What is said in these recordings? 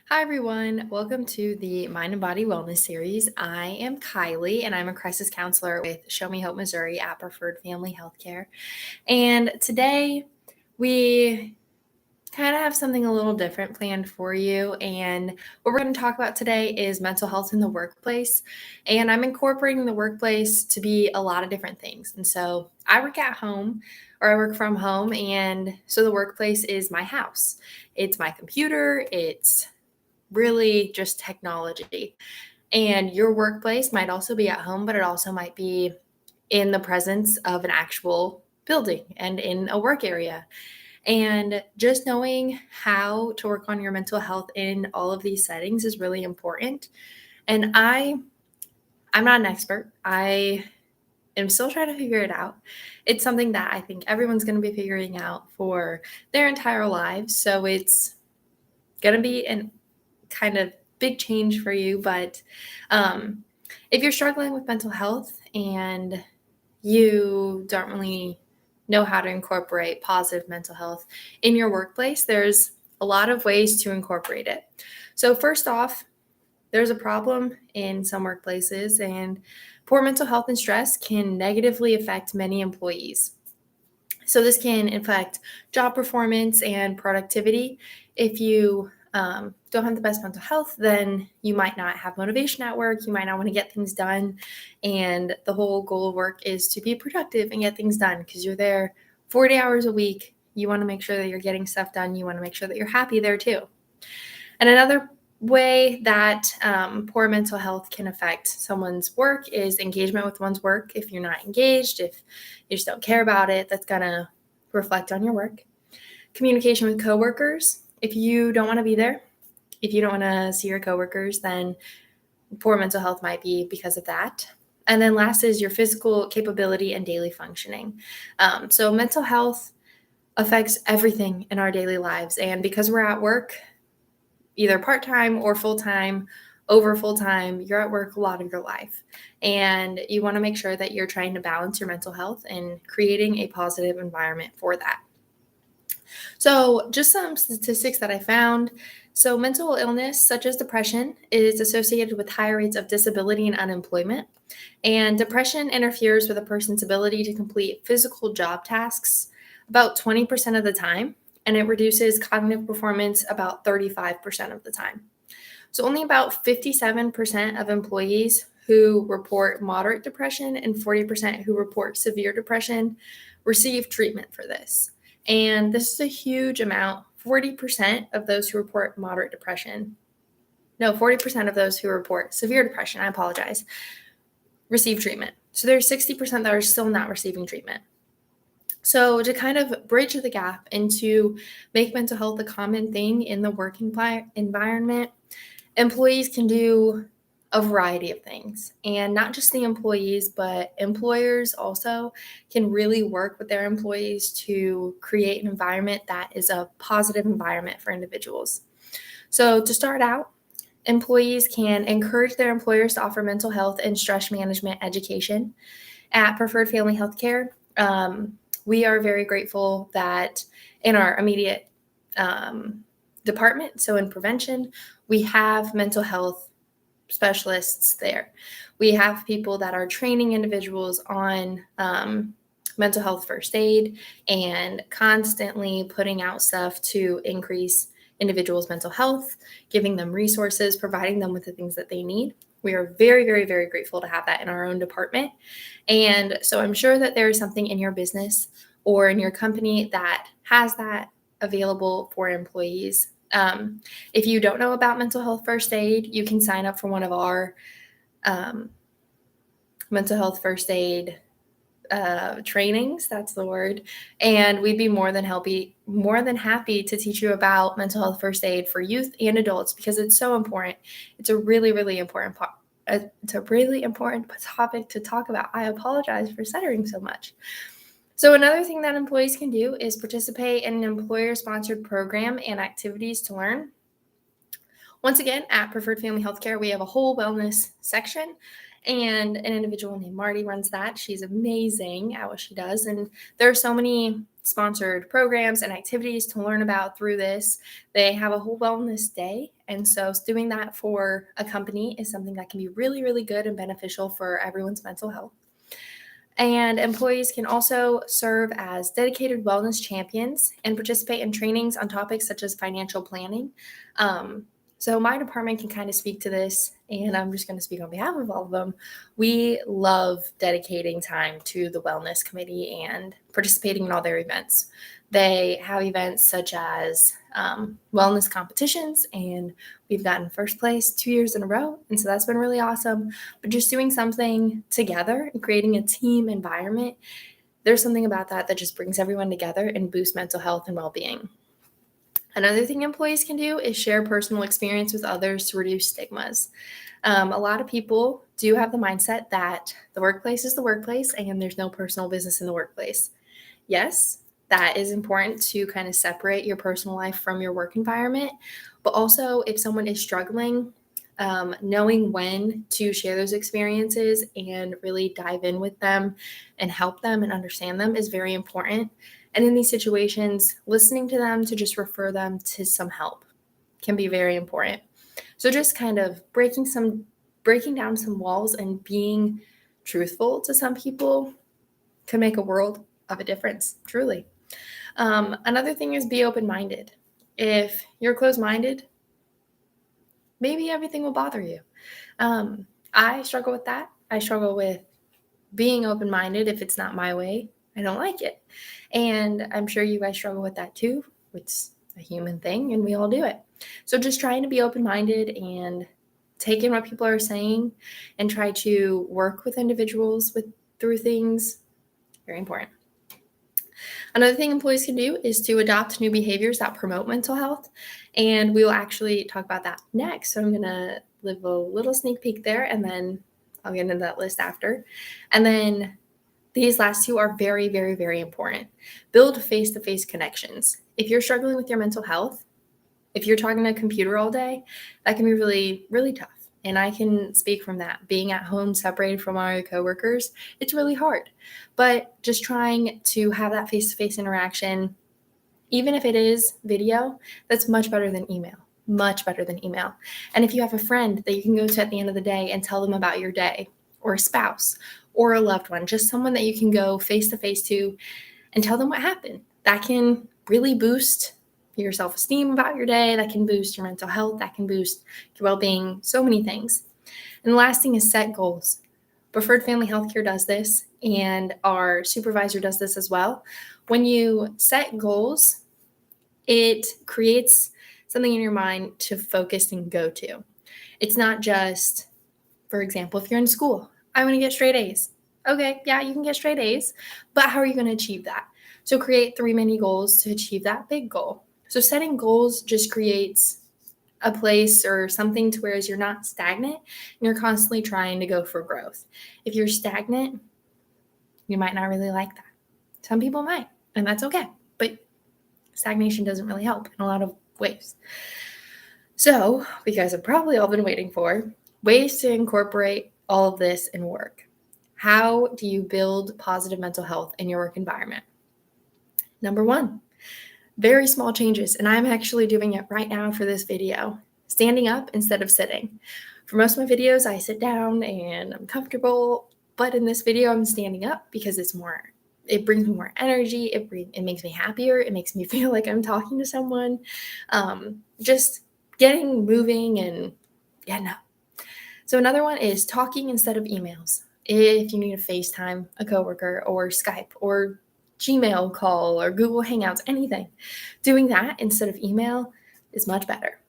Hi, everyone. Welcome to the Mind and Body Wellness Series. I am Kylie, and I'm a crisis counselor with Show Me Hope, Missouri at Preferred Family Healthcare. And today we kind of have something a little different planned for you. And what we're going to talk about today is mental health in the workplace. And I'm incorporating the workplace to be a lot of different things. And so I work at home or I work from home. And so the workplace is my house, it's my computer, it's really just technology. And your workplace might also be at home, but it also might be in the presence of an actual building and in a work area. And just knowing how to work on your mental health in all of these settings is really important. And I'm not an expert. I am still trying to figure it out. It's something that I think everyone's going to be figuring out for their entire lives. So it's going to be an kind of big change for you. But if you're struggling with mental health and you don't really know how to incorporate positive mental health in your workplace, there's a lot of ways to incorporate it. So first off, there's a problem in some workplaces, and poor mental health and stress can negatively affect many employees. So this can affect job performance and productivity. If you don't have the best mental health, then you might not have motivation at work. You might not want to get things done. And the whole goal of work is to be productive and get things done because you're there 40 hours a week. You want to make sure that you're getting stuff done. You want to make sure that you're happy there too. And another way that poor mental health can affect someone's work is engagement with one's work. If you're not engaged, if you just don't care about it, that's going to reflect on your work. Communication with coworkers. If you don't want to be there, if you don't want to see your coworkers, then poor mental health might be because of that. And then last is your physical capability and daily functioning. So mental health affects everything in our daily lives. And because we're at work, either part-time or full-time, over full-time, you're at work a lot of your life. And you want to make sure that you're trying to balance your mental health and creating a positive environment for that. So just some statistics that I found. So mental illness, such as depression, is associated with higher rates of disability and unemployment. And depression interferes with a person's ability to complete physical job tasks about 20% of the time, and it reduces cognitive performance about 35% of the time. So only about 57% of employees who report moderate depression and 40% who report severe depression receive treatment for this. And this is a huge amount. 40% of those who report moderate depression, no, 40% of those who report severe depression, I apologize, receive treatment. So there's 60% that are still not receiving treatment. So to kind of bridge the gap and to make mental health a common thing in the work environment, employees can do a variety of things. And not just the employees, but employers also can really work with their employees to create an environment that is a positive environment for individuals. So to start out, employees can encourage their employers to offer mental health and stress management education. At Preferred Family Healthcare, we are very grateful that in our immediate department, so in prevention, we have mental health specialists there. We have people that are training individuals on mental health first aid and constantly putting out stuff to increase individuals' mental health, giving them resources, providing them with the things that they need. We are very, very, very grateful to have that in our own department. And so I'm sure that there is something in your business or in your company that has that available for employees. If you don't know about mental health first aid, you can sign up for one of our mental health first aid trainings. That's the word. And we'd be more than happy to teach you about mental health first aid for youth and adults because it's so important. It's a really, really important it's a really important topic to talk about. I apologize for stuttering so much. So another thing that employees can do is participate in an employer-sponsored program and activities to learn. Once again, at Preferred Family Healthcare, we have a whole wellness section, And an individual named Marty runs that. She's amazing at what she does. And there are so many sponsored programs and activities to learn about through this. They have a whole wellness day. And so doing that for a company is something that can be really, really good and beneficial for everyone's mental health. And employees can also serve as dedicated wellness champions and participate in trainings on topics such as financial planning. So my department can kind of speak to this, and I'm just going to speak on behalf of all of them. We love dedicating time to the wellness committee and participating in all their events. They have events such as wellness competitions, and we've gotten first place 2 years in a row. And so that's been really awesome. But just doing something together and creating a team environment, there's something about that that just brings everyone together and boosts mental health and well-being. Another thing employees can do is share personal experience with others to reduce stigmas. A lot of people do have the mindset that the workplace is the workplace and there's no personal business in the workplace. Yes, that is important to kind of separate your personal life from your work environment. But also, if someone is struggling, knowing when to share those experiences and really dive in with them and help them and understand them is very important. And in these situations, listening to them to just refer them to some help can be very important. So just kind of breaking down some walls and being truthful to some people can make a world of a difference, truly. Another thing is be open-minded. If you're closed-minded, maybe everything will bother you. I struggle with that. I struggle with being open-minded. If it's not my way, I don't like it. And I'm sure you guys struggle with that too. It's a human thing and we all do it. So just trying to be open-minded and take in what people are saying and try to work with individuals through things, very important. Another thing employees can do is to adopt new behaviors that promote mental health. And we will actually talk about that next. So I'm going to leave a little sneak peek there and then I'll get into that list after. And then these last two are very, very, very important. Build face-to-face connections. If you're struggling with your mental health, if you're talking to a computer all day, that can be really, really tough. And I can speak from that. Being at home separated from our coworkers, it's really hard. But just trying to have that face-to-face interaction, even if it is video, that's much better than email. Much better than email. And if you have a friend that you can go to at the end of the day and tell them about your day, or a spouse, or a loved one, just someone that you can go face-to-face to and tell them what happened, that can really boost your self-esteem about your day, that can boost your mental health, that can boost your well-being, so many things. And the last thing is set goals. Preferred Family Healthcare does this, and our supervisor does this as well. When you set goals, it creates something in your mind to focus and go to. It's not just, for example, if you're in school, I want to get straight A's. Okay, yeah, you can get straight A's, but how are you going to achieve that? So create 3 mini goals to achieve that big goal. So setting goals just creates a place or something to where you're not stagnant and you're constantly trying to go for growth. If you're stagnant, you might not really like that. Some people might, and that's okay. But stagnation doesn't really help in a lot of ways. So, you guys have probably all been waiting for ways to incorporate all of this in work. How do you build positive mental health in your work environment? Number 1, very small changes, and I'm actually doing it right now for this video. Standing up instead of sitting. For most of my videos, I sit down and I'm comfortable, but in this video, I'm standing up because it brings me more energy. It makes me happier. It makes me feel like I'm talking to someone. Just getting moving and no. So another one is talking instead of emails. If you need to FaceTime a coworker or Skype or Gmail call or Google Hangouts, anything, doing that instead of email is much better.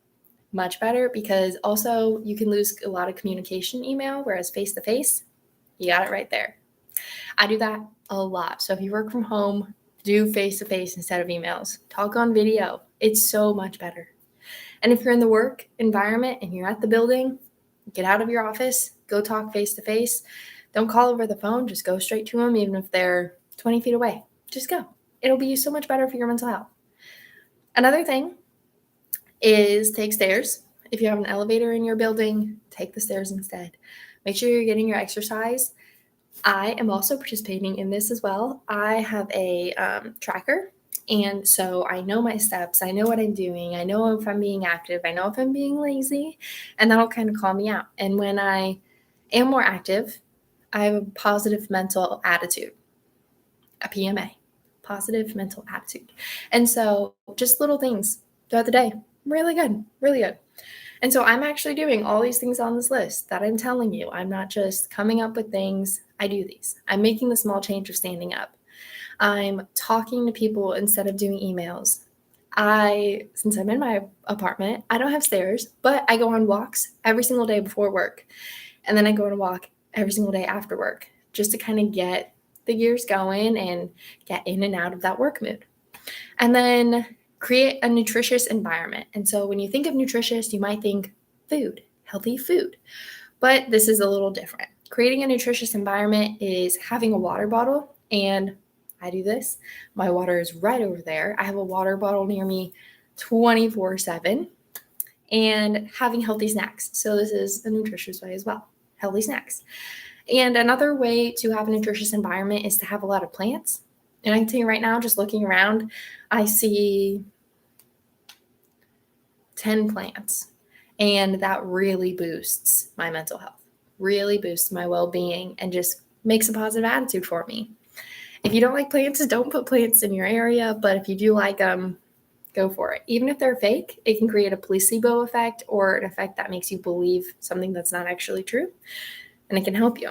Much better because also you can lose a lot of communication email, whereas face-to-face, you got it right there. I do that a lot. So if you work from home, do face-to-face instead of emails. Talk on video. It's so much better. And if you're in the work environment and you're at the building, get out of your office, go talk face-to-face. Don't call over the phone. Just go straight to them, even if they're 20 feet away. Just go. It'll be so much better for your mental health. Another thing is take stairs. If you have an elevator in your building, take the stairs instead. Make sure you're getting your exercise. I am also participating in this as well. I have a tracker, and so I know my steps. I know what I'm doing. I know if I'm being active. I know if I'm being lazy, and that'll kind of call me out. And when I am more active, I have a positive mental attitude, a PMA, positive mental attitude. And so just little things throughout the day, really good, really good. And so I'm actually doing all these things on this list that I'm telling you. I'm not just coming up with things. I do these. I'm making the small change of standing up. I'm talking to people instead of doing emails. Since I'm in my apartment, I don't have stairs, but I go on walks every single day before work. And then I go on a walk every single day after work just to kind of get the gears going and get in and out of that work mood. And then create a nutritious environment. And so when you think of nutritious, you might think food, healthy food. But this is a little different. Creating a nutritious environment is having a water bottle, and I do this. My water is right over there. I have a water bottle near me 24/7, and having healthy snacks. So this is a nutritious way as well, healthy snacks. And another way to have a nutritious environment is to have a lot of plants. And I can tell you right now, just looking around, I see 10 plants. And that really boosts my mental health, really boosts my well-being, and just makes a positive attitude for me. If you don't like plants, don't put plants in your area. But if you do like them, go for it. Even if they're fake, it can create a placebo effect, or an effect that makes you believe something that's not actually true. And it can help you.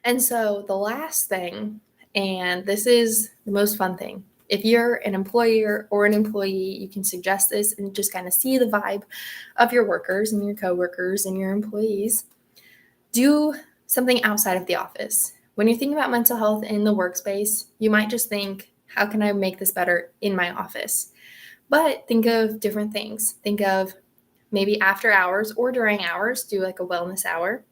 And so the last thing, and this is the most fun thing, if you're an employer or an employee, you can suggest this and just kind of see the vibe of your workers and your coworkers and your employees. Do something outside of the office. When you're thinking about mental health in the workspace, you might just think, how can I make this better in my office? But think of different things. Think of maybe after hours or during hours, do like a wellness hour.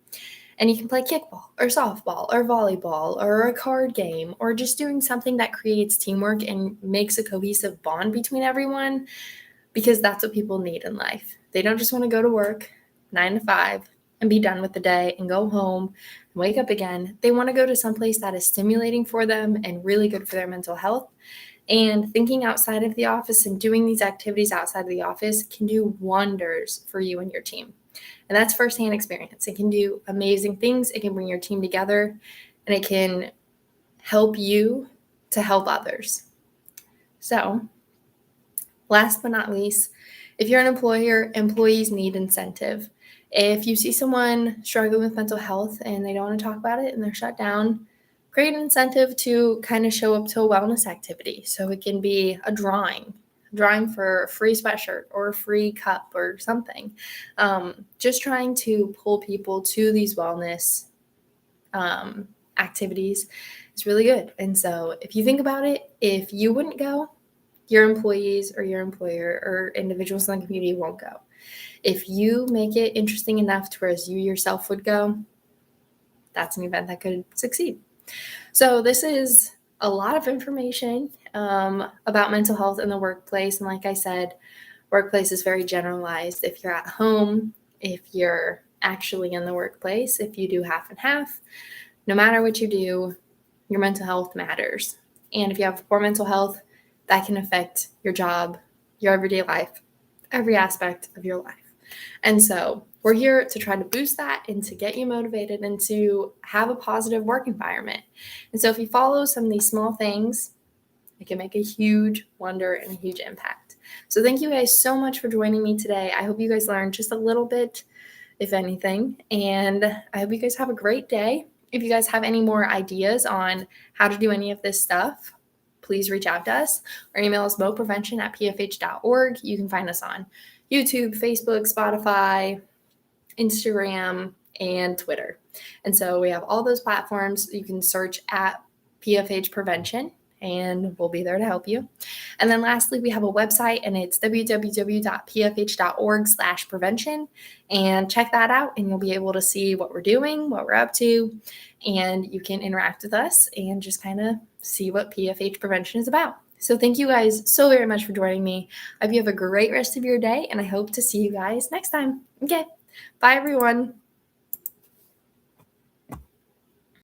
And you can play kickball or softball or volleyball or a card game, or just doing something that creates teamwork and makes a cohesive bond between everyone, because that's what people need in life. They don't just want to go to work 9 to 5 and be done with the day and go home and wake up again. They want to go to someplace that is stimulating for them and really good for their mental health. And thinking outside of the office and doing these activities outside of the office can do wonders for you and your team. And that's firsthand experience. It can do amazing things. It can bring your team together, and it can help you to help others. So, last but not least, if you're an employer, employees need incentive. If you see someone struggling with mental health and they don't want to talk about it and they're shut down, create an incentive to kind of show up to a wellness activity. So it can be a drawing for a free sweatshirt or a free cup or something. Just trying to pull people to these wellness activities is really good. And so if you think about it, if you wouldn't go, your employees or your employer or individuals in the community won't go. If you make it interesting enough to where you yourself would go, that's an event that could succeed. So this is a lot of information about mental health in the workplace. And like I said, workplace is very generalized. If you're at home, if you're actually in the workplace, if you do half and half, no matter what you do, your mental health matters. And if you have poor mental health, that can affect your job, your everyday life, every aspect of your life. And so we're here to try to boost that and to get you motivated and to have a positive work environment. And so if you follow some of these small things, it can make a huge wonder and a huge impact. So thank you guys so much for joining me today. I hope you guys learned just a little bit, if anything, and I hope you guys have a great day. If you guys have any more ideas on how to do any of this stuff, please reach out to us. Our email is moprevention@pfh.org. You can find us on YouTube, Facebook, Spotify, Instagram, and Twitter. And so we have all those platforms. You can search at PFH Prevention, and we'll be there to help you. And then lastly, we have a website, and it's www.pfh.org/prevention. And check that out, and you'll be able to see what we're doing, what we're up to, and you can interact with us and just kind of see what PFH prevention is about. So thank you guys so very much for joining me. I hope you have a great rest of your day, and I hope to see you guys next time. Okay, bye everyone.